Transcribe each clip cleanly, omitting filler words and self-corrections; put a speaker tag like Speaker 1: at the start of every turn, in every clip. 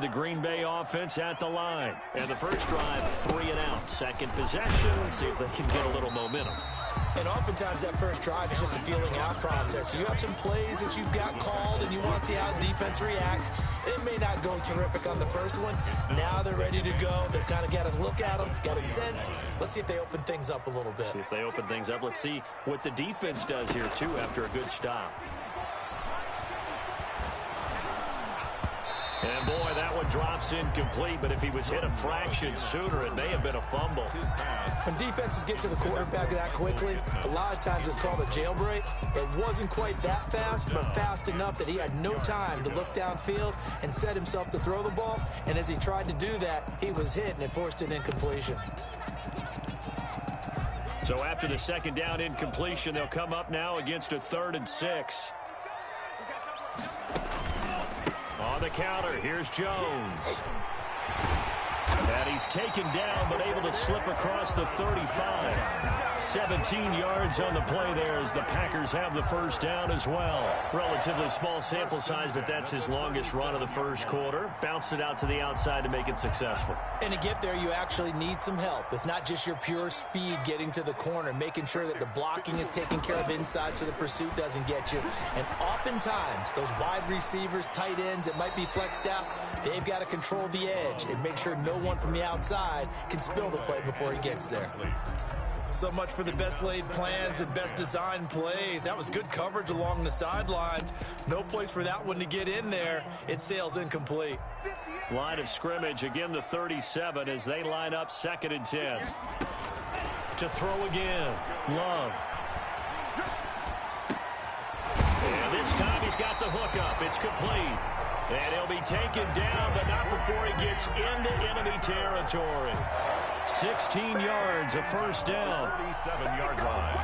Speaker 1: the Green Bay offense at the line. And the first drive, 3 and out. Second possession, see if they can get a little momentum.
Speaker 2: And oftentimes that first drive is just a feeling out process. You have some plays that you've got called and you want to see how defense reacts. It may not go terrific on the first one. Now they're ready to go. They've kind of got to look at them, got a sense. Let's see if they open things up a little bit.
Speaker 1: See if they open things up. Let's see what the defense does here, too, after a good stop. And, boy, that one drops incomplete, but if he was hit a fraction sooner, it may have been a fumble.
Speaker 2: When defenses get to the quarterback that quickly, a lot of times it's called a jailbreak. It wasn't quite that fast, but fast enough that he had no time to look downfield and set himself to throw the ball. And as he tried to do that, he was hit, and it forced an incompletion.
Speaker 1: So after the second down incompletion, they'll come up now against a 3rd and 6. On the counter, here's Jones. And he's taken down, but able to slip across the 35. 17 yards on the play there as the Packers have the first down as well. Relatively small sample size, but that's his longest run of the first quarter. Bounced it out to the outside to make it successful.
Speaker 2: And to get there, you actually need some help. It's not just your pure speed getting to the corner, making sure that the blocking is taken care of inside so the pursuit doesn't get you. And oftentimes, those wide receivers, tight ends that might be flexed out, they've got to control the edge and make sure no one from the outside can spill the play before he gets there.
Speaker 3: So much for the best laid plans and best designed plays. That was good coverage along the sidelines. No place for that one to get in there. It sails incomplete.
Speaker 1: Line of scrimmage, again the 37 as they line up 2nd and 10. To throw again, Love. And this time he's got the hook up. It's complete. And he'll be taken down, but not before he gets into enemy territory. 16 yards, a first down. 37-yard line.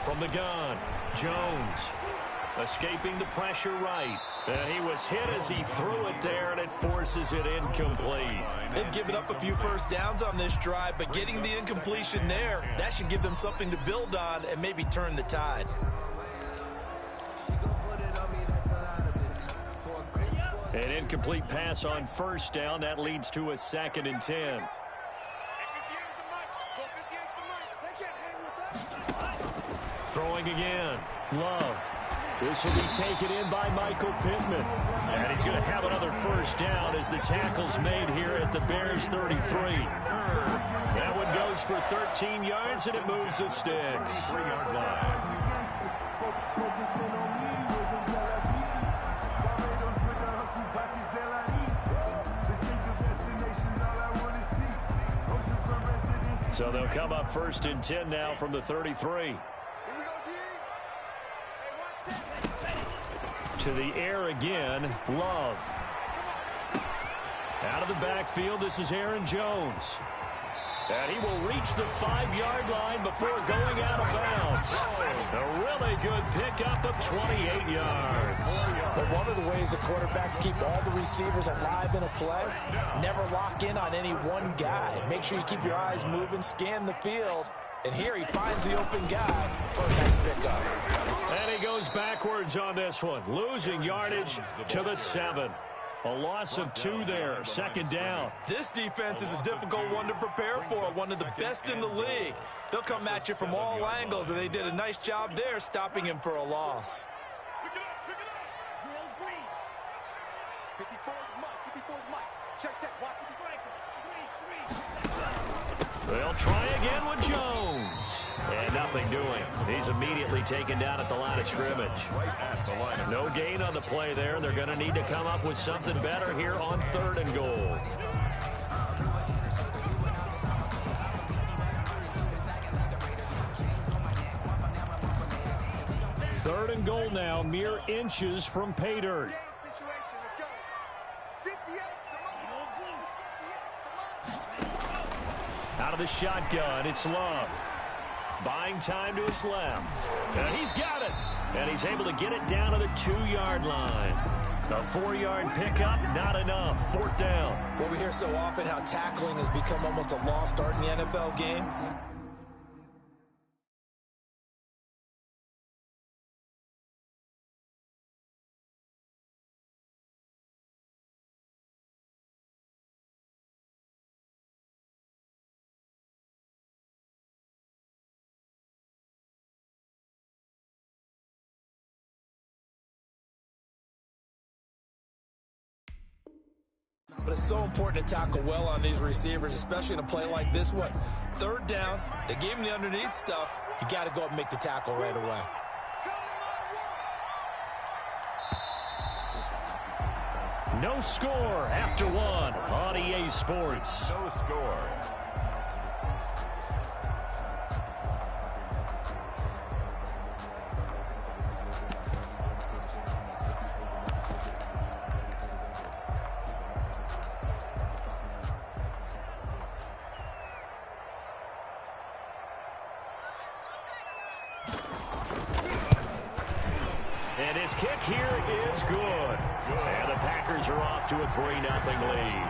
Speaker 1: From the gun, Jones. Escaping the pressure right. And he was hit as he threw it there, and it forces it incomplete.
Speaker 2: They've given up a few first downs on this drive, but getting the incompletion there, that should give them something to build on and maybe turn the tide.
Speaker 1: An incomplete pass on first down. That leads to a 2nd and 10. Throwing again. Love. This will be taken in by Michael Pittman. And he's going to have another first down as the tackle's made here at the Bears 33. That one goes for 13 yards, and it moves the sticks. 3-yard line. So they'll come up 1st and 10 now from the 33. To the air again, Love. Out of the backfield, this is Aaron Jones. And he will reach the 5-yard line before going out of bounds. A really good pickup of 28 yards.
Speaker 2: But one of the ways the quarterbacks keep all the receivers alive in a play, never lock in on any one guy. Make sure you keep your eyes moving, scan the field. And here he finds the open guy for a nice pickup.
Speaker 1: And he goes backwards on this one, losing yardage to the 7. A loss of 2 there, 2nd down.
Speaker 2: This defense is a difficult one to prepare for, one of the best in the league. They'll come at you from all angles, and they did a nice job there stopping him for a loss.
Speaker 1: They'll try again with Jones. And nothing doing. He's immediately taken down at the line of scrimmage. No gain on the play there. They're going to need to come up with something better here on 3rd and goal. Third and goal now, mere inches from pay dirt. Out of the shotgun, it's Love. Buying time to his left. And he's got it. And he's able to get it down to the 2-yard line. A 4-yard pickup, not enough. 4th down.
Speaker 2: Well, we hear so often how tackling has become almost a lost art in the NFL game. But it's so important to tackle well on these receivers, especially in a play like this one. 3rd down, they gave him the underneath stuff. You got to go up and make the tackle right away.
Speaker 1: No score after 1 on EA Sports.
Speaker 4: No score.
Speaker 1: And his kick here is good. And the Packers are off to a 3-0 lead.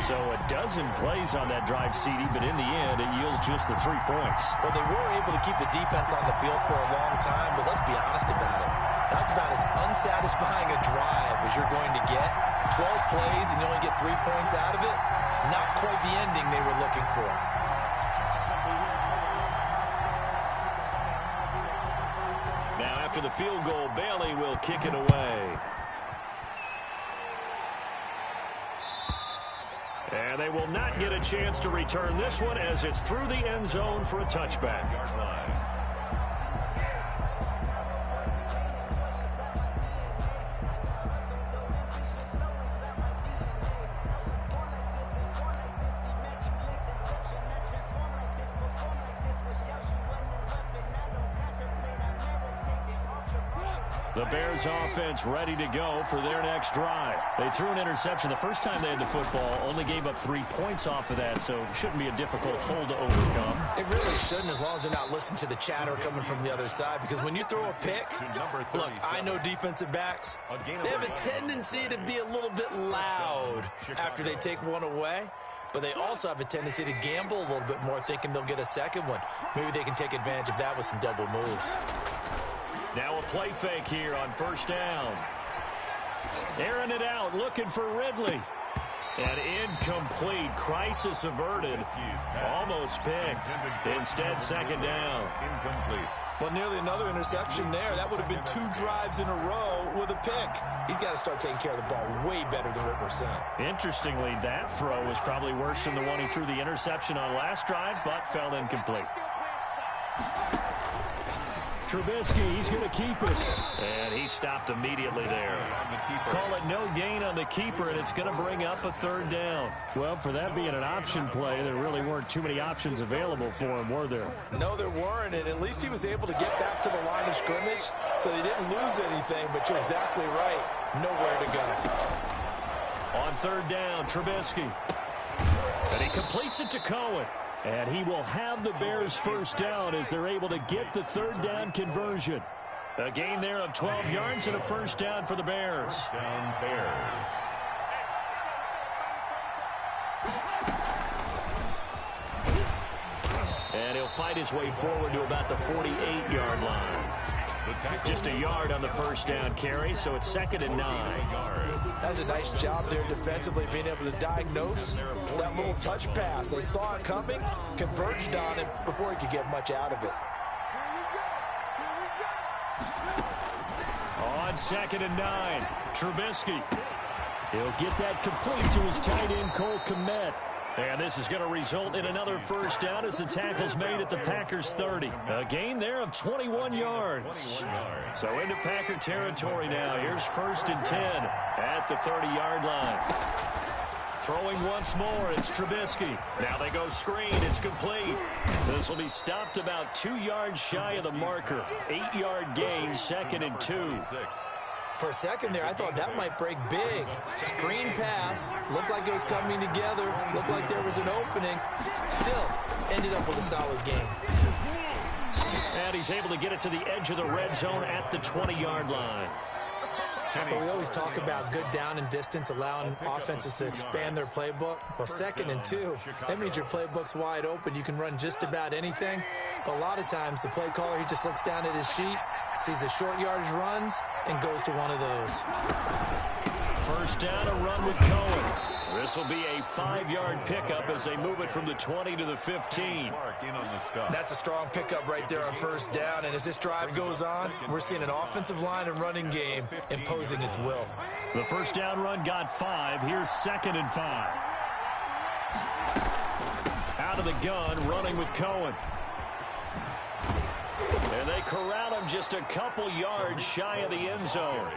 Speaker 1: So a dozen plays on that drive, CD, but in the end, it yields just the 3 points.
Speaker 2: Well, they were able to keep the defense on the field for a long time, but let's be honest about it. That's about as unsatisfying a drive as you're going to get. 12 plays and you only get 3 points out of it. Not quite the ending they were looking for.
Speaker 1: Now, after the field goal, Bailey will kick it away. And they will not get a chance to return this one as it's through the end zone for a touchback.
Speaker 4: Yard line.
Speaker 1: The Bears offense ready to go for their next drive. They threw an interception the first time they had the football, only gave up 3 points off of that, so shouldn't be a difficult hole to overcome.
Speaker 2: It really shouldn't, as long as they're not listening to the chatter coming from the other side, because when you throw a pick, look, I know defensive backs, they have a tendency to be a little bit loud after they take one away. But they also have a tendency to gamble a little bit more, thinking they'll get a second one. Maybe they can take advantage of that with some double moves.
Speaker 1: Now a play fake here on 1st down. Airing it out, looking for Ridley. And incomplete. Crisis averted. Almost picked. Instead, 2nd down.
Speaker 4: Incomplete.
Speaker 2: Well, nearly another interception there. That would have been 2 drives in a row with a pick. He's got to start taking care of the ball way better than what we're seeing.
Speaker 1: Interestingly, that throw was probably worse than the one he threw the interception on last drive, but fell incomplete. Trubisky, he's going to keep it. And he stopped immediately there. Call it no gain on the keeper, and it's going to bring up a 3rd down. Well, for that being an option play, there really weren't too many options available for him, were there?
Speaker 3: No, there weren't, and at least he was able to get back to the line of scrimmage, so he didn't lose anything, but you're exactly right. Nowhere to go.
Speaker 1: On 3rd down, Trubisky. And he completes it to Cohen. And he will have the Bears' 1st down as they're able to get the 3rd down conversion. A gain there of 12 yards and a 1st down for the Bears.
Speaker 4: Down Bears.
Speaker 1: And he'll fight his way forward to about the 48-yard line. Just a yard on the 1st down carry, so it's 2nd and 9.
Speaker 3: That's a nice job there defensively, being able to diagnose that little touch pass. They saw it coming, converged on it before he could get much out of it.
Speaker 1: On 2nd and 9, Trubisky. He'll get that complete to his tight end, Cole Kmet. And this is going to result in another 1st down as the tackle's made at the Packers' 30. A gain there of 21 yards. So into Packer territory now. Here's 1st and 10 at the 30-yard line. Throwing once more, it's Trubisky. Now they go screen, it's complete. This will be stopped about 2 yards shy of the marker. 8-yard gain, 2nd and 2.
Speaker 2: For a second there, I thought that might break big. Screen pass. Looked like it was coming together. Looked like there was an opening. Still, ended up with a solid game.
Speaker 1: And he's able to get it to the edge of the red zone at the 20-yard line.
Speaker 2: But we always talk about good down and distance, allowing offenses to expand their playbook. Well, 2nd and 2, that means your playbook's wide open. You can run just about anything. But a lot of times, the play caller, he just looks down at his sheet, sees the short yardage runs, and goes to one of those.
Speaker 1: First down, a run with Cohen. This will be a 5-yard pickup as they move it from the 20 to the 15.
Speaker 3: That's a strong pickup right there on first down. And as this drive goes on, we're seeing an offensive line and running game imposing its will.
Speaker 1: The first down run got 5. Here's 2nd and 5. Out of the gun, running with Cohen. And they corral him just a couple yards shy of the end zone.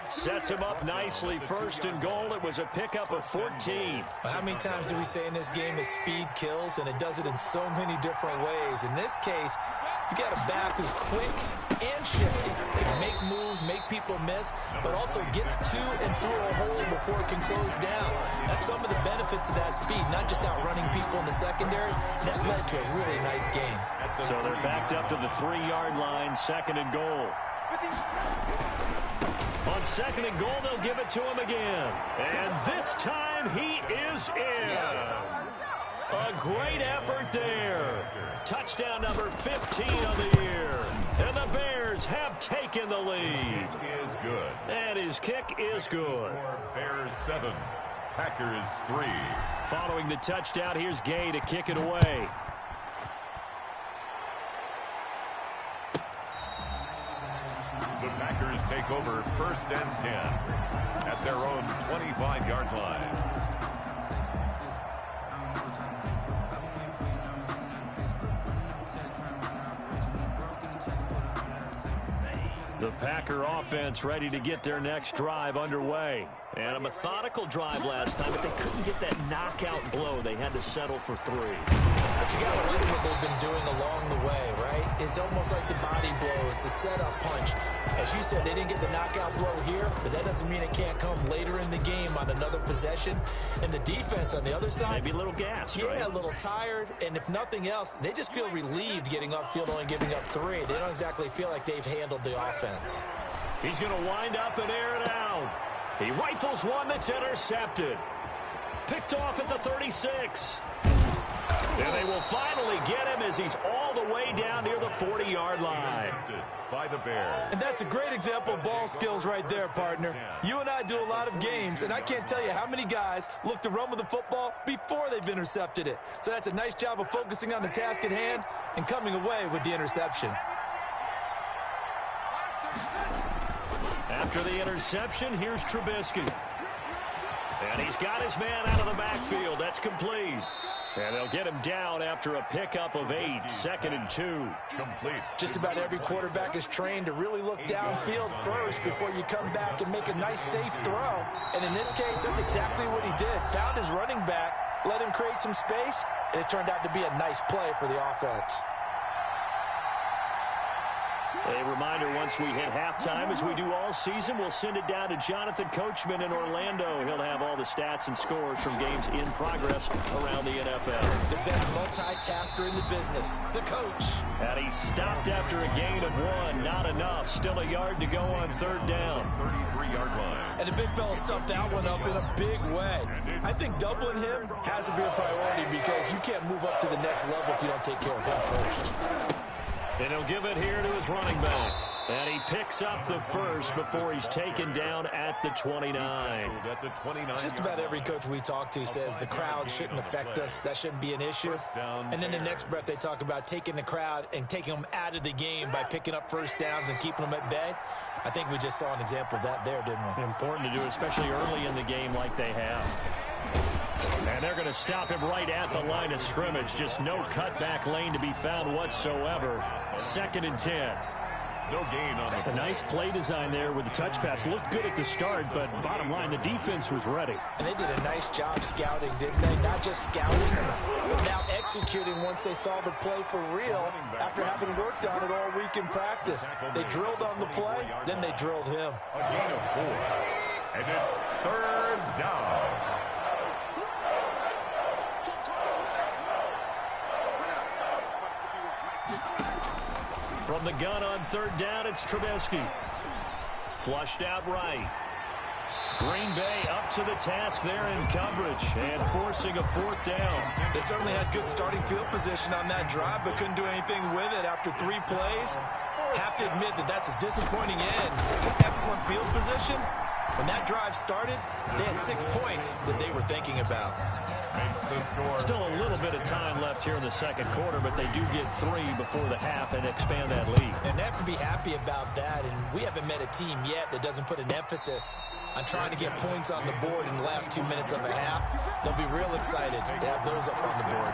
Speaker 1: Sets him up nicely. 1st and goal. It was a pickup of 14.
Speaker 2: How many times do we say in this game that speed kills, and it does it in so many different ways? In this case, you got a back who's quick and shifty, can make moves, make people miss, but also gets to and through a hole before it can close down. That's some of the benefits of that speed, not just outrunning people in the secondary. That led to a really nice game.
Speaker 1: So they're backed up to the 3-yard line, 2nd and goal. On 2nd and goal, they'll give it to him again. And this time, he is in.
Speaker 3: Yes.
Speaker 1: A great effort there. Touchdown number 15 on the year. And the Bears have taken the lead.
Speaker 4: Is good.
Speaker 1: And his kick is good.
Speaker 4: Bears 7, Packers 3.
Speaker 1: Following the touchdown, here's Gay to kick it away.
Speaker 4: The Packers take over 1st and 10 at their own 25-yard line.
Speaker 1: The Packer offense ready to get their next drive underway. And a methodical drive last time, but they couldn't get that knockout blow. They had to settle for 3.
Speaker 2: But you got to like what they've been doing along the way, right? It's almost like the body blows, the setup punch. As you said, they didn't get the knockout blow here, but that doesn't mean it can't come later in the game on another possession. And the defense on the other side,
Speaker 1: maybe a little gassed, right?
Speaker 2: Yeah, a little tired. And if nothing else, they just feel relieved getting off field, only giving up 3. They don't exactly feel like they've handled the offense.
Speaker 1: He's going to wind up and air it out. He rifles one that's intercepted. Picked off at the 36. And they will finally get him as he's all the way down near the 40-yard line.
Speaker 4: By the Bears.
Speaker 3: And that's a great example of ball skills right there, partner. You and I do a lot of games, and I can't tell you how many guys look to run with the football before they've intercepted it. So that's a nice job of focusing on the task at hand and coming away with the interception.
Speaker 1: After the interception, here's Trubisky. And he's got his man out of the backfield. That's complete. And they'll get him down after a pickup of 8, 2nd and 2.
Speaker 4: Complete.
Speaker 3: Just about every quarterback is trained to really look downfield first before you come back and make a nice, safe throw. And in this case, that's exactly what he did. Found his running back, let him create some space, and it turned out to be a nice play for the offense.
Speaker 1: A reminder, once we hit halftime, as we do all season, we'll send it down to Jonathan Coachman in Orlando. He'll have all the stats and scores from games in progress around the NFL.
Speaker 2: The best multitasker in the business, the coach.
Speaker 1: And he stopped after a gain of 1. Not enough. Still a yard to go on 3rd down.
Speaker 4: 33-yard line.
Speaker 3: And the big fella stuffed that one up in a big way. I think doubling him has to be a priority because you can't move up to the next level if you don't take care of him first.
Speaker 1: And he'll give it here to his running back. And he picks up the first before he's taken down at the 29.
Speaker 2: Just about every coach we talk to says the crowd shouldn't affect us. That shouldn't be an issue. And then the next breath they talk about taking the crowd and taking them out of the game by picking up first downs and keeping them at bay. I think we just saw an example of that there, didn't we?
Speaker 1: Important to do, especially early in the game like they have. And they're going to stop him right at the line of scrimmage. Just no cutback lane to be found whatsoever. 2nd and 10.
Speaker 4: No gain on the
Speaker 1: A nice play design there with the touch pass. Looked good at the start, but bottom line, the defense was ready.
Speaker 2: And they did a nice job scouting, didn't they? Not just scouting, but now executing once they saw the play for real after having worked on it all week in practice. They drilled on the play, then they drilled him.
Speaker 4: A gain of 4. And it's 3rd down.
Speaker 1: From the gun on third down, it's Trubisky. Flushed out right. Green Bay up to the task there in coverage and forcing a fourth down.
Speaker 3: They certainly had good starting field position on that drive, but couldn't do anything with it after 3 plays. Have to admit that that's a disappointing end to excellent field position. When that drive started, they had 6 points that they were thinking about.
Speaker 4: Makes the score.
Speaker 1: Still a little bit of time left here in the second quarter, but they do get 3 before the half and expand that lead.
Speaker 2: And they have to be happy about that, and we haven't met a team yet that doesn't put an emphasis on trying to get points on the board in the last 2 minutes of a half. They'll be real excited to have those up on the board.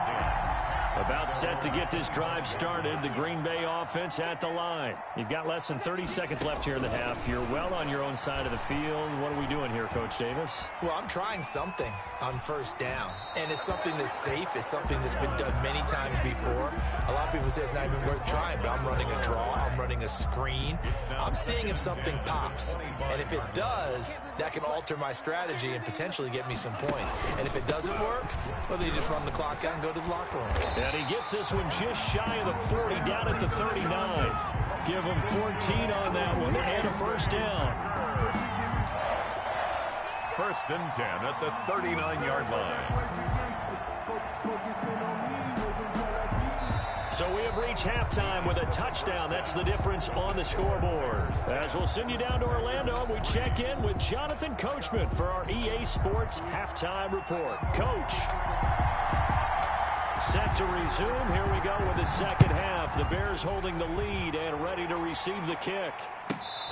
Speaker 1: About set to get this drive started, the Green Bay offense at the line. You've got less than 30 seconds left here in the half. You're well on your own side of the field. What are we doing here, Coach Davis?
Speaker 2: Well, I'm trying something on first down, and it's something that's safe. It's something that's been done many times before. A lot of people say it's not even worth trying, but I'm running a draw. I'm running a screen. I'm seeing if something pops, and if it does, that can alter my strategy and potentially get me some points. And if it doesn't work, well, then you just run the clock out and go to the locker room.
Speaker 1: And he gets this one just shy of the 40, down at the 39. Give him 14 on that one and a first down.
Speaker 4: First and 10 at the 39-yard line.
Speaker 1: So we have reached halftime with a touchdown. That's the difference on the scoreboard. As we'll send you down to Orlando, we check in with Jonathan Coachman for our EA Sports Halftime Report. Coach. Set to resume. Here we go with the second half. The Bears holding the lead and ready to receive the kick.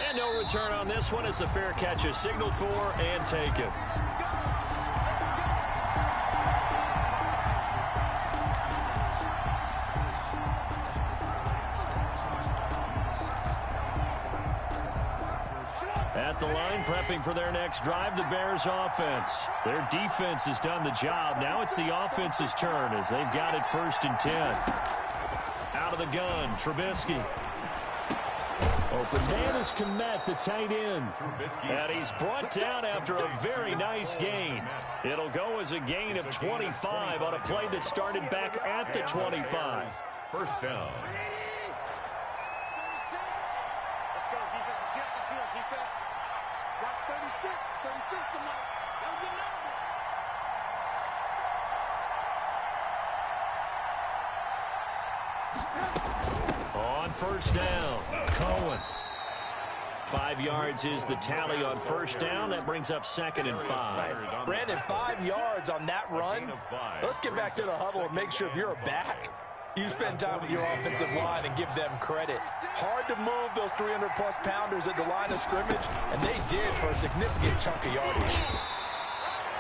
Speaker 1: And no return on this one as the fair catch is signaled for and taken. At the line, prepping for their next drive, the Bears offense. Their defense has done the job. Now it's the offense's turn as they've got it first and 10. Out of the gun, Trubisky. Open man is Kmet, the tight end. And he's brought down after a very nice gain. It'll go as a gain of 25 on a play that started back at the 25.
Speaker 4: First down.
Speaker 5: Let's go, defense. Let's get this field, defense. Got 36. 36 tonight. Don't get nervous.
Speaker 1: On first down, Cohen. 5 yards is the tally on first down. That brings up second and 5.
Speaker 3: Brandon, 5 yards on that run. Let's get back to the huddle and make sure if you're a back, you spend time with your offensive line and give them credit. Hard to move those 300-plus pounders at the line of scrimmage, and they did for a significant chunk of yardage.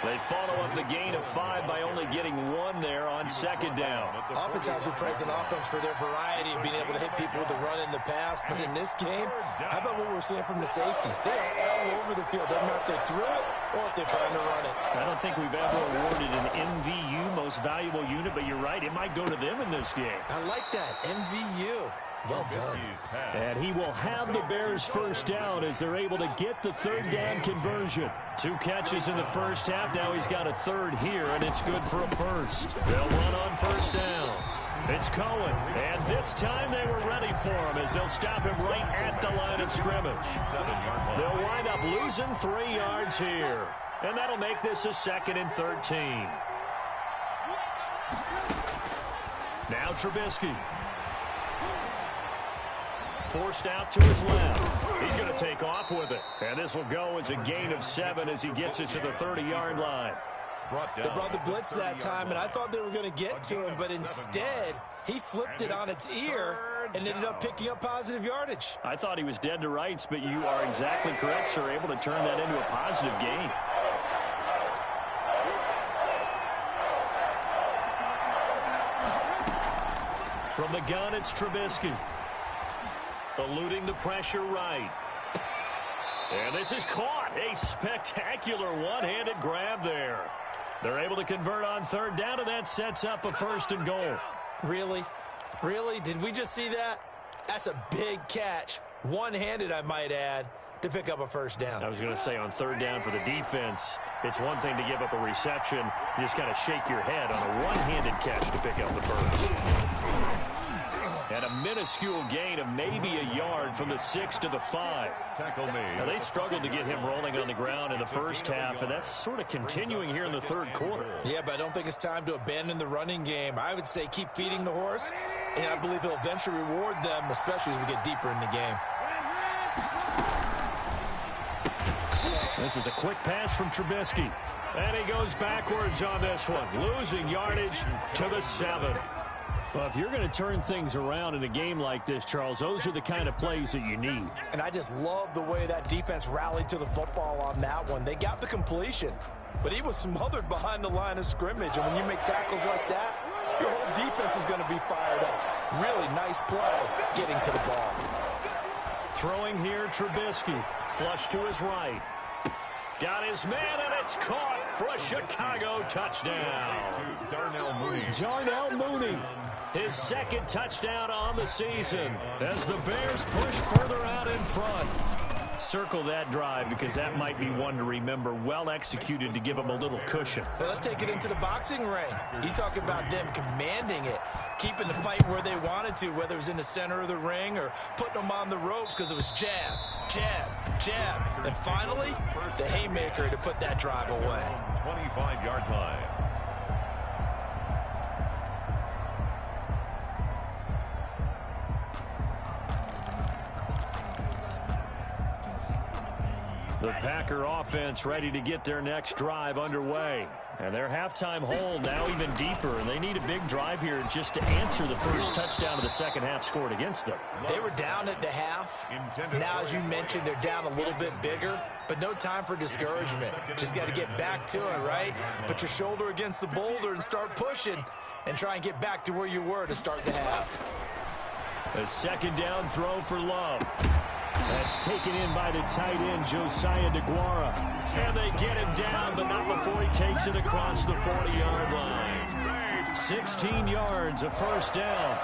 Speaker 1: They follow up the gain of 5 by only getting 1 there on second down.
Speaker 2: Oftentimes we praise an offense for their variety of being able to hit people with the run in the past, but in this game, how about what we're seeing from the safeties? They are all over the field. Doesn't matter if they threw it or if they're trying to run it.
Speaker 1: I don't think we've ever awarded an MVU, most valuable unit, but you're right, it might go to them in this game.
Speaker 2: I like that, MVU. Well done.
Speaker 1: And he will have the Bears first down as they're able to get the third down conversion. 2 catches in the first half. Now he's got a third here, and it's good for a first. They'll run on first down. It's Cohen, and this time they were ready for him as they'll stop him right at the line of scrimmage. They'll wind up losing 3 yards here, and that'll make this a second and 13. Now Trubisky. Forced out to his left. He's going to take off with it. And this will go as a gain of 7 as he gets it to the 30-yard line.
Speaker 2: They brought the blitz that time, and I thought they were going to get to him, but instead, he flipped it on its ear and ended up picking up positive yardage.
Speaker 1: I thought he was dead to rights, but you are exactly correct, sir, able to turn that into a positive gain. From the gun, it's Trubisky. Eluding the pressure right. And this is caught. A spectacular one-handed grab there. They're able to convert on third down, and that sets up a first and goal.
Speaker 2: Really? Really? Did we just see that? That's a big catch. One-handed, I might add, to pick up a first down.
Speaker 1: I was going to say on third down for the defense, it's one thing to give up a reception. You just got to shake your head on a one-handed catch to pick up the first. And a minuscule gain of maybe a yard from the 6 to the 5.
Speaker 4: Tackle made.
Speaker 1: Now, they struggled to get him rolling on the ground in the first half, and that's sort of continuing here in the third quarter.
Speaker 2: Yeah, but I don't think it's time to abandon the running game. I would say keep feeding the horse, and I believe he'll eventually reward them, especially as we get deeper in the game.
Speaker 1: This is a quick pass from Trubisky. And he goes backwards on this one, losing yardage to the 7. Well, if you're going to turn things around in a game like this, Charles, those are the kind of plays that you need.
Speaker 3: And I just love the way that defense rallied to the football on that one. They got the completion, but he was smothered behind the line of scrimmage. And when you make tackles like that, your whole defense is going to be fired up. Really nice play getting to the ball.
Speaker 1: Throwing here, Trubisky. Flush to his right. Got his man, and it's caught for a Chicago touchdown.
Speaker 4: Darnell Mooney.
Speaker 1: Darnell Mooney, his second touchdown on the season as the Bears push further out in front. Circle that drive because that might be one to remember. Well executed to give them a little cushion.
Speaker 2: Well, let's take it into the boxing ring. You talk about them commanding it, keeping the fight where they wanted to, whether it was in the center of the ring or putting them on the ropes because it was jab, jab, jab. And finally, the haymaker to put that drive away.
Speaker 4: 25-yard line.
Speaker 1: The Packer offense ready to get their next drive underway. And their halftime hole now even deeper, and they need a big drive here just to answer the first touchdown of the second half scored against them.
Speaker 2: They were down at the half. Now, as you mentioned, they're down a little bit bigger, but no time for discouragement. Just got to get back to it, right? Put your shoulder against the boulder and start pushing and try and get back to where you were to start the half.
Speaker 1: A second down throw for Love. That's taken in by the tight end, Josiah DeGuara. And they get him down, but not before he takes it across the 40-yard line. 16 yards, a first down.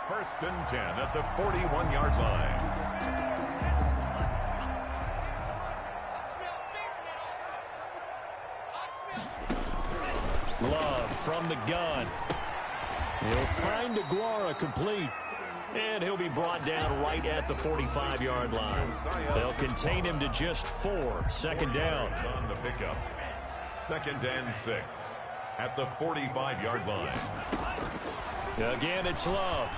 Speaker 4: First and 10 at the 41-yard line.
Speaker 1: Love from the gun. He'll find DeGuara complete. And he'll be brought down right at the 45-yard line. They'll contain him to just 4. Second down.
Speaker 4: On the pickup. Second and 6 at the 45-yard line.
Speaker 1: Again, it's Love.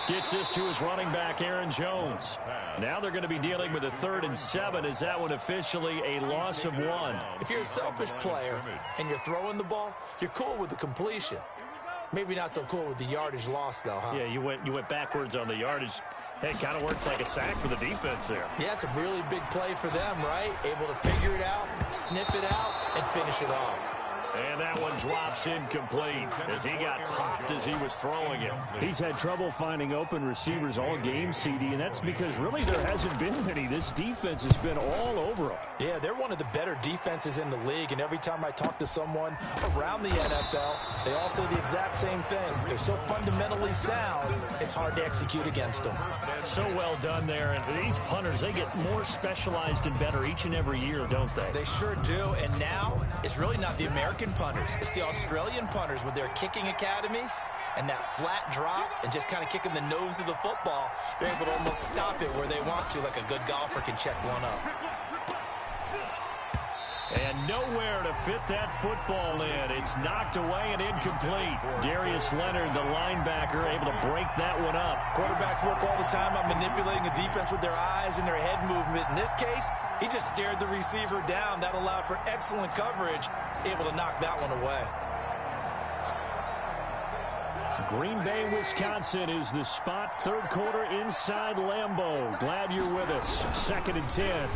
Speaker 1: Gets this to his running back, Aaron Jones. Now they're going to be dealing with a 3rd and 7. Is that one officially a loss of 1?
Speaker 2: If you're a selfish player and you're throwing the ball, you're cool with the completion. Maybe not so cool with the yardage loss, though, huh?
Speaker 1: Yeah, you went backwards on the yardage. Hey, it kind of works like a sack for the defense there.
Speaker 2: Yeah, it's a really big play for them, right? Able to figure it out, sniff it out, and finish it off.
Speaker 1: And that one drops incomplete as he got popped as he was throwing it. He's had trouble finding open receivers all game, CD, and that's because really there hasn't been many. This defense has been all over him.
Speaker 3: Yeah, they're one of the better defenses in the league, and every time I talk to someone around the NFL, they all say the exact same thing. They're so fundamentally sound, it's hard to execute against them.
Speaker 1: So well done there, and these punters, they get more specialized and better each and every year, don't they?
Speaker 2: They sure do, and now it's really not the American punters. It's the Australian punters with their kicking academies and that flat drop and just kind of kicking the nose of the football. They're able to almost stop it where they want to, like a good golfer can check one up.
Speaker 1: And nowhere to fit that football in. It's knocked away and incomplete. Darius Leonard, the linebacker, able to break that one up.
Speaker 3: Quarterbacks work all the time on manipulating a defense with their eyes and their head movement. In this case, he just stared the receiver down. That allowed for excellent coverage, able to knock that one away.
Speaker 1: Green Bay, Wisconsin is the spot. Third quarter inside Lambeau. Glad you're with us. 2nd and 10.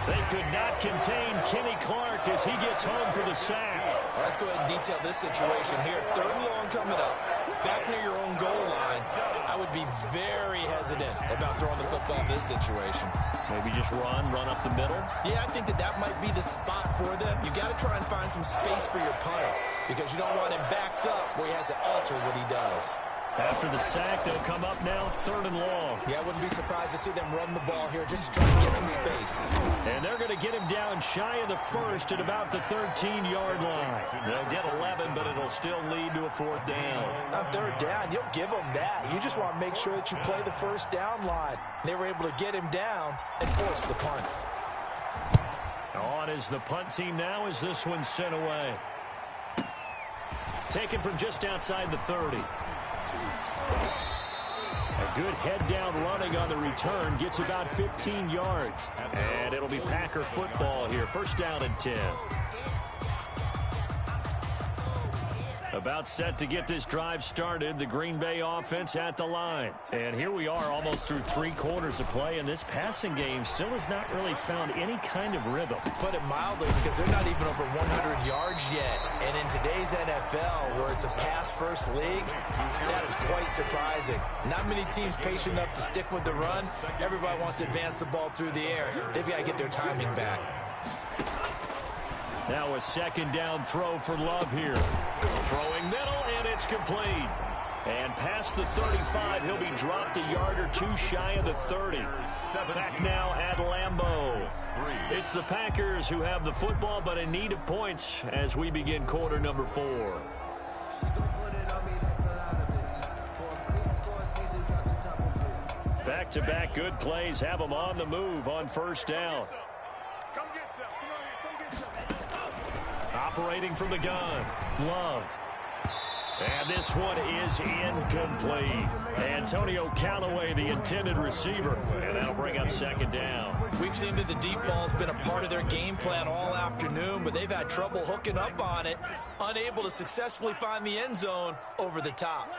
Speaker 1: They could not contain Kenny Clark as he gets home for the sack.
Speaker 2: Well, let's go ahead and detail this situation here. 3rd and long coming up. Back near your own goal line. I would be very hesitant about throwing the football in this situation.
Speaker 1: Maybe just run up the middle?
Speaker 2: Yeah, I think that might be the spot for them. You got to try and find some space for your punter because you don't want him backed up where he has to alter what he does.
Speaker 1: After the sack, they'll come up now 3rd and long.
Speaker 2: Yeah, I wouldn't be surprised to see them run the ball here, just trying to get some space.
Speaker 1: And they're going to get him down shy of the 1st at about the 13-yard line. They'll get 11, but it'll still lead to a 4th down.
Speaker 3: On 3rd down, you'll give them that. You just want to make sure that you play the 1st down line. They were able to get him down and force the punt.
Speaker 1: On is the punt team now as this one's sent away. Taken from just outside the 30. A good head-down running on the return gets about 15 yards. And it'll be Packer football here. 1st down and 10. About set to get this drive started. The Green Bay offense at the line. And here we are almost through 3 quarters of play, and this passing game still has not really found any kind of rhythm.
Speaker 2: Put it mildly, because they're not even over 100 yards yet. And in today's NFL, where it's a pass-first league, that is quite surprising. Not many teams patient enough to stick with the run. Everybody wants to advance the ball through the air. They've got to get their timing back.
Speaker 1: Now a 2nd down throw for Love here. Throwing middle, and it's complete. And past the 35, he'll be dropped a yard or 2 shy of the 30. Back now at Lambeau. It's the Packers who have the football, but in need of points as we begin quarter number 4. Back-to-back good plays have them on the move on 1st down. Operating from the gun, Love. And this one is incomplete. Antonio Callaway, the intended receiver. And that'll bring up 2nd down.
Speaker 2: We've seen that the deep ball's been a part of their game plan all afternoon, but they've had trouble hooking up on it, unable to successfully find the end zone over the top.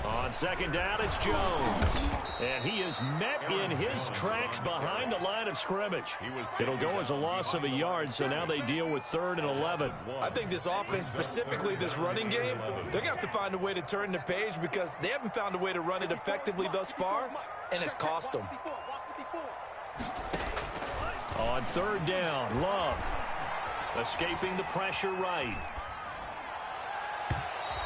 Speaker 1: On 2nd down, it's Jones. And he is met in his tracks behind the line of scrimmage. It'll go as a loss of a yard, so now they deal with 3rd and 11.
Speaker 2: I think this offense, specifically this running game, they're going to have to find a way to turn the page because they haven't found a way to run it effectively thus far, and it's cost them.
Speaker 1: On 3rd down, Love. Escaping the pressure right.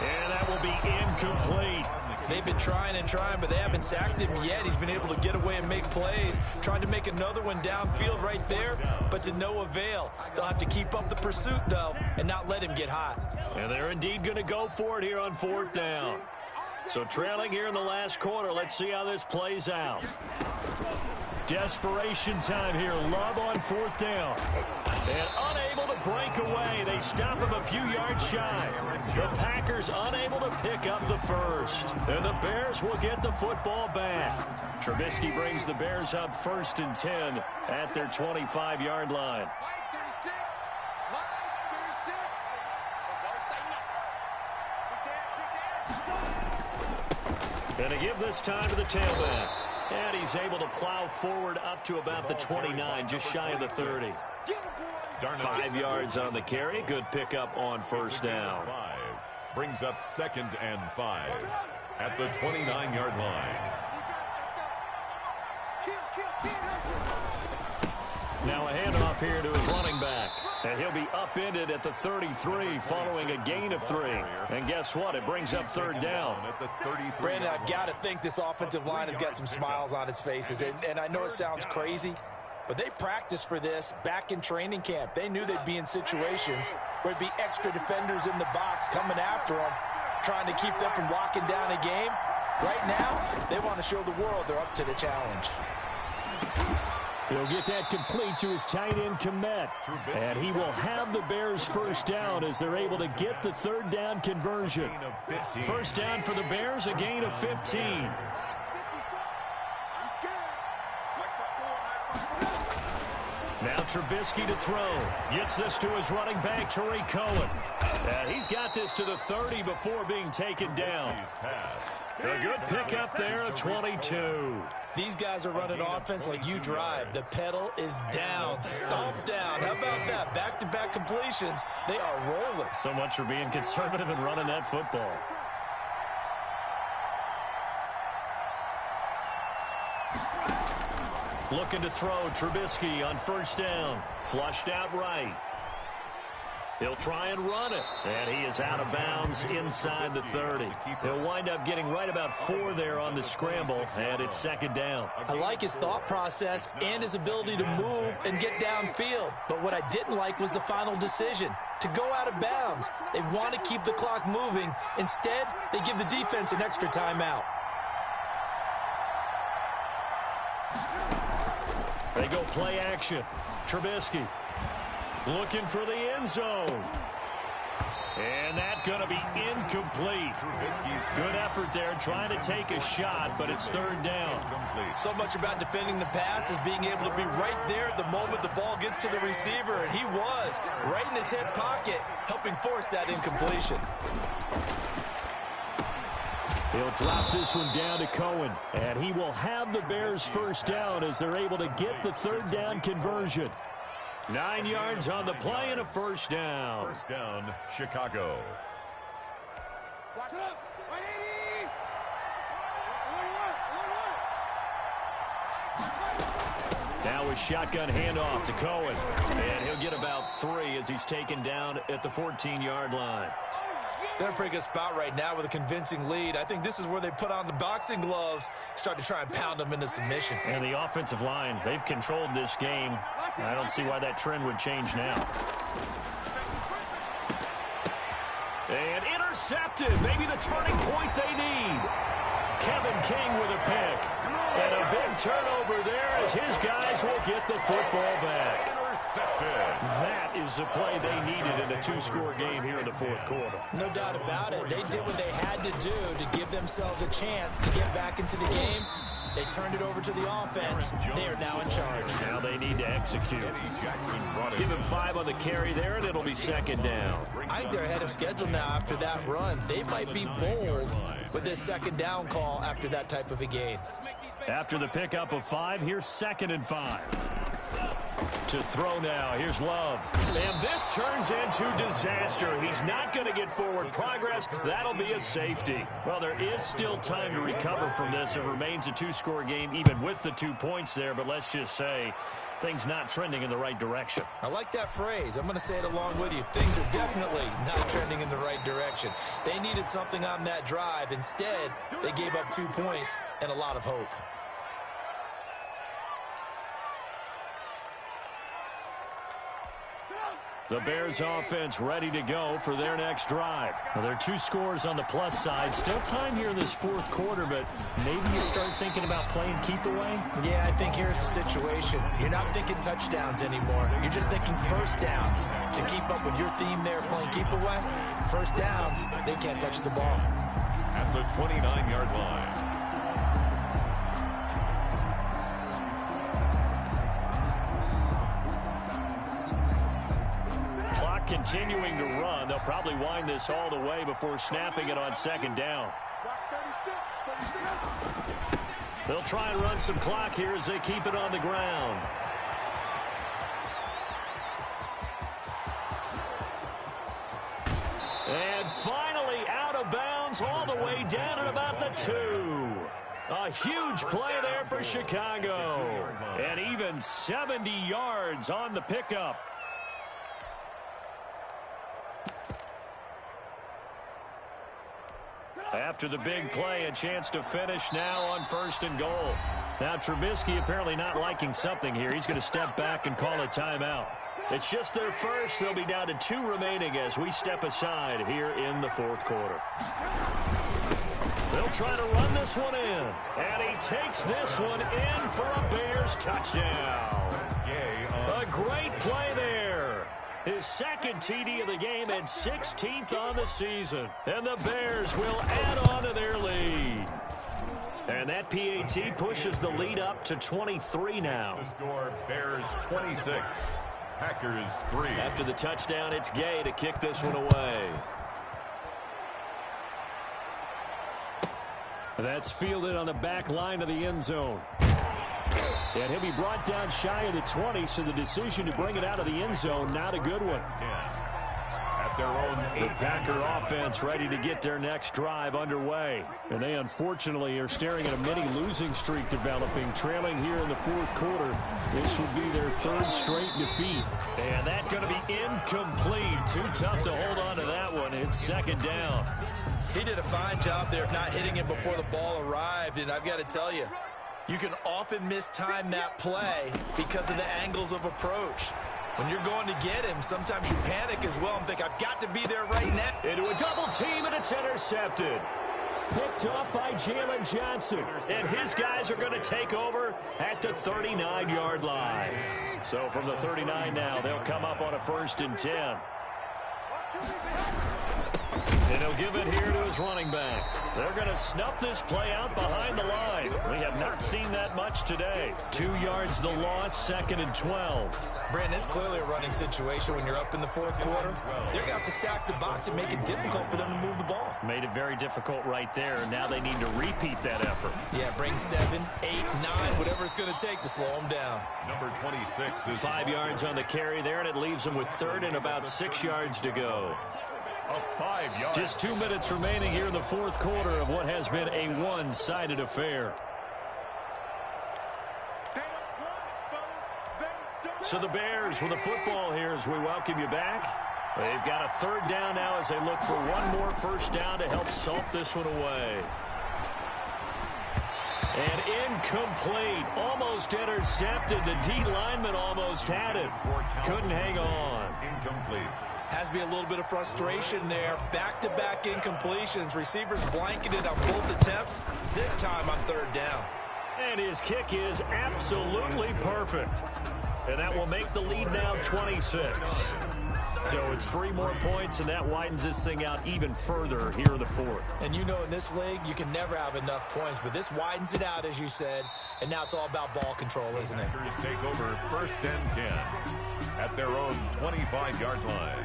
Speaker 1: And that will be incomplete.
Speaker 2: They've been trying and trying, but they haven't sacked him yet. He's been able to get away and make plays. Tried to make another one downfield right there, but to no avail. They'll have to keep up the pursuit, though, and not let him get hot.
Speaker 1: And they're indeed going to go for it here on 4th down. So trailing here in the last quarter. Let's see how this plays out. Desperation time here. Love on 4th down. And unable to break away. They stop him a few yards shy. The Packers unable to pick up the 1st. And the Bears will get the football back. Trubisky brings the Bears up 1st and 10 at their 25-yard line. And to give this time to the tailback. And he's able to plow forward up to about the 29, just shy of the 30. 5 yards on the carry. Good pickup on 1st down.
Speaker 4: Brings up 2nd and 5 at the 29-yard line.
Speaker 1: Now a handoff here to his running back. And he'll be upended at the 33 following a gain of 3. And guess what? It brings up 3rd down.
Speaker 3: Brandon, I've got to think this offensive line has got some smiles on its faces. And I know it sounds crazy, but they practiced for this back in training camp. They knew they'd be in situations where there'd be extra defenders in the box coming after them, trying to keep them from locking down a game. Right now, they want to show the world they're up to the challenge.
Speaker 1: He'll get that complete to his tight end, Kmet. And he will have the Bears 1st down as they're able to get the 3rd down conversion. 1st down for the Bears, a gain of 15. Now Trubisky to throw. Gets this to his running back, Tariq Cohen. And he's got this to the 30 before being taken down. A good pickup there at 22.
Speaker 2: These guys are running offense like you drive. The pedal is down, stomped down. How about that? Back-to-back completions. They are rolling.
Speaker 1: So much for being conservative and running that football. Looking to throw Trubisky on 1st down. Flushed out right. He'll try and run it. And he is out of bounds inside the 30. He'll wind up getting right about 4 there on the scramble, and it's second down.
Speaker 2: I like his thought process and his ability to move and get downfield. But what I didn't like was the final decision, to go out of bounds. They want to keep the clock moving. Instead, they give the defense an extra timeout.
Speaker 1: They go play action. Trubisky looking for the end zone. And that's going to be incomplete. Good effort there trying to take a shot, but it's third down.
Speaker 3: So much about defending the pass is being able to be right there at the moment the ball gets to the receiver, and he was right in his hip pocket, helping force that incompletion.
Speaker 1: He'll drop this one down to Cohen, and he will have the Bears first down as they're able to get the third down conversion. 9 yards on the play and a first down.
Speaker 4: First down, Chicago.
Speaker 5: Watch up. 180.
Speaker 1: Now a shotgun handoff to Cohen, and he'll get about 3 as he's taken down at the 14-yard line.
Speaker 3: They're in a pretty good spot right now with a convincing lead. I think this is where they put on the boxing gloves, start to try and pound them into submission.
Speaker 1: And the offensive line, they've controlled this game. I don't see why that trend would change now. And intercepted. Maybe the turning point they need. Kevin King with a pick. And a big turnover there as his guys will get the football back. That is the play they needed in a 2-score game here in the fourth quarter.
Speaker 2: No doubt about it. They did what they had to do to give themselves a chance to get back into the game. They turned it over to the offense. They are now in charge.
Speaker 1: Now they need to execute. Give him 5 on the carry there, and it'll be second down.
Speaker 2: I think they're ahead of schedule now after that run. They might be bold with this second down call after that type of a gain.
Speaker 1: After the pickup of 5, here's 2nd and 5. To throw now, here's Love. And this turns into disaster. He's not going to get forward progress. That'll be a safety. Well, there is still time to recover from this. It remains a 2-score game even with the 2 points there, but let's just say things not trending in the right direction.
Speaker 2: I like that phrase. I'm going to say it along with you. Things are definitely not trending in the right direction. They needed something on that drive. Instead, they gave up 2 points and a lot of hope.
Speaker 1: The Bears offense ready to go for their next drive. Well, there are 2 scores on the plus side. Still time here in this fourth quarter, but maybe you start thinking about playing keep away?
Speaker 2: Yeah, I think here's the situation. You're not thinking touchdowns anymore. You're just thinking first downs. To keep up with your theme there, playing keep away, first downs, they can't touch the ball.
Speaker 4: At the 29-yard line.
Speaker 1: Continuing to run. They'll probably wind this all the way before snapping it on second down. They'll try and run some clock here as they keep it on the ground. And finally out of bounds all the way down at about the 2. A huge play there for Chicago. And even 70 yards on the pickup. After the big play, a chance to finish now on 1st and goal. Now Trubisky apparently not liking something here. He's going to step back and call a timeout. It's just their first. They'll be down to 2 remaining as we step aside here in the fourth quarter. They'll try to run this one in. And he takes this one in for a Bears touchdown. A great play there. His second TD of the game and 16th on the season. And the Bears will add on to their lead. And that PAT pushes the lead up to 23 now.
Speaker 4: The score, Bears 26, Packers 3.
Speaker 1: After the touchdown, it's Gay to kick this one away. That's fielded on the back line of the end zone. And he'll be brought down shy of the 20, so the decision to bring it out of the end zone, not a good one.
Speaker 4: At at their own 8.
Speaker 1: The Packer offense ready to get their next drive underway. And they unfortunately are staring at a mini losing streak developing, trailing here in the fourth quarter. This would be their 3rd straight defeat. And that's going to be incomplete. Too tough to hold on to that one. It's 2nd down.
Speaker 2: He did a fine job there of not hitting it before the ball arrived. And I've got to tell you, you can often mistime that play because of the angles of approach. When you're going to get him, sometimes you panic as well and think, I've got to be there right now.
Speaker 1: Into a double team, and it's intercepted. Picked up by Jalen Johnson. And his guys are going to take over at the 39-yard line. So from the 39 now, they'll come up on a 1st and 10. And he'll give it here to his running back. They're going to snuff this play out behind the line. We have not seen that much today. 2 yards the loss, 2nd and 12.
Speaker 2: Brandon, it's clearly a running situation when you're up in the 4th quarter. They're going to have to stack the box and make it difficult for them to move the ball.
Speaker 1: Made it very difficult right there. Now they need to repeat that effort.
Speaker 2: Yeah, bring 7, 8, 9, whatever it's going to take to slow them down.
Speaker 4: Number 26 is
Speaker 1: 5 yards on the carry there, and it leaves them with 3rd and about 6 yards to go.
Speaker 4: a 5-yard.
Speaker 1: Just 2 minutes remaining here in the 4th quarter of what has been a one-sided affair. So the Bears with the football here as we welcome you back. They've got a 3rd down now as they look for one more 1st down to help salt this one away. And incomplete. Almost intercepted. The D lineman almost had it. Couldn't hang on.
Speaker 4: Incomplete.
Speaker 2: Has to be a little bit of frustration there. Back-to-back incompletions. Receivers blanketed on both attempts. This time on 3rd down.
Speaker 1: And his kick is absolutely perfect. And that will make the lead now 26. So it's 3 more points, and that widens this thing out even further here in the 4th.
Speaker 2: And you know in this league, you can never have enough points, but this widens it out, as you said, and now it's all about ball control, isn't it?
Speaker 4: Packers take over 1st and 10 at their own 25-yard line.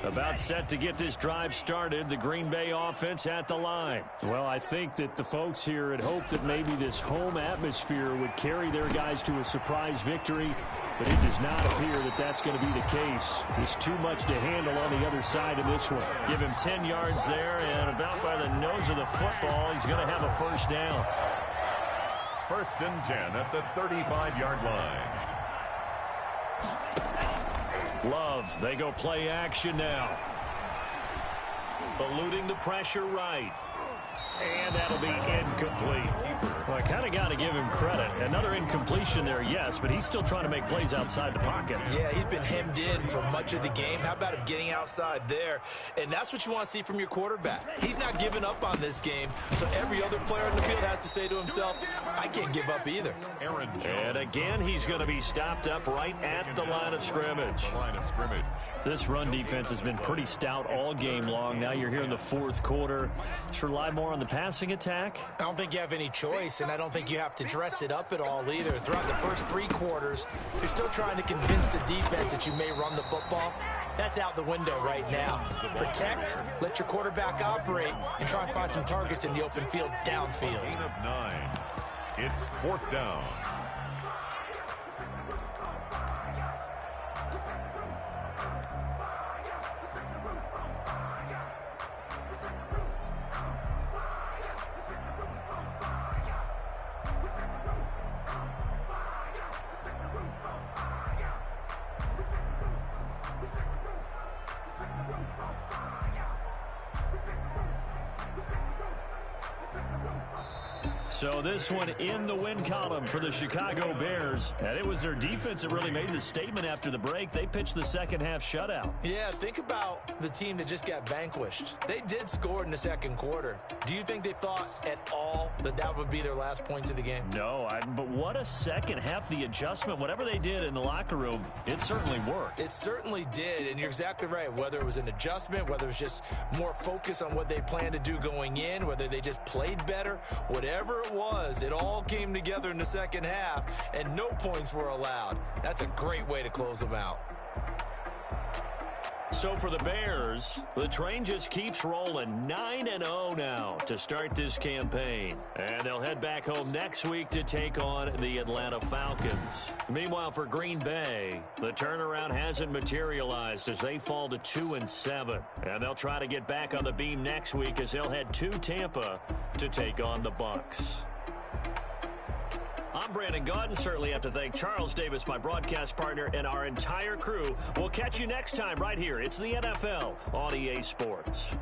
Speaker 1: About set to get this drive started, the Green Bay offense at the line. Well, I think that the folks here had hoped that maybe this home atmosphere would carry their guys to a surprise victory, but it does not appear that that's going to be the case. There's too much to handle on the other side of this one. Give him 10 yards there, and about by the nose of the football, he's going to have a 1st down.
Speaker 4: 1st and 10 at the 35-yard line.
Speaker 1: Love, they go play action now. Eluding the pressure right. And that'll be incomplete. Well, I kind of got to give him credit. Another incompletion there, yes, but he's still trying to make plays outside the pocket.
Speaker 2: Yeah, he's been hemmed in for much of the game. How about him getting outside there? And that's what you want to see from your quarterback. He's not giving up on this game, so every other player in the field has to say to himself, I can't give up either.
Speaker 4: Aaron Jones.
Speaker 1: And again, he's going to be stopped up right at the line of scrimmage. This run defense has been pretty stout all game long. Now you're here in the 4th quarter. Just rely more on the passing attack.
Speaker 2: I don't think you have any choice, and I don't think you have to dress it up at all either. Throughout the first 3 quarters, you're still trying to convince the defense that you may run the football. That's out the window right now. Protect, let your quarterback operate, and try and find some targets in the open field downfield.
Speaker 4: 8 of 9. It's 4th down.
Speaker 1: So this one in the win column for the Chicago Bears. And it was their defense that really made the statement after the break. They pitched the second half shutout.
Speaker 2: Yeah, think about the team that just got vanquished. They did score in the 2nd quarter. Do you think they thought at all that that would be their last points of the game?
Speaker 1: No, but what a second half. The adjustment, whatever they did in the locker room, it certainly worked.
Speaker 2: It certainly did, and you're exactly right. Whether it was an adjustment, whether it was just more focus on what they planned to do going in, whether they just played better, whatever it was, it all came together in the 2nd half, and no points were allowed. That's a great way to close them out.
Speaker 1: So for the Bears, the train just keeps rolling 9-0 now to start this campaign. And they'll head back home next week to take on the Atlanta Falcons. Meanwhile, for Green Bay, the turnaround hasn't materialized as they fall to 2-7. And they'll try to get back on the beam next week as they'll head to Tampa to take on the Bucs. I'm Brandon Gaudin. Certainly have to thank Charles Davis, my broadcast partner, and our entire crew. We'll catch you next time right here. It's the NFL on EA Sports.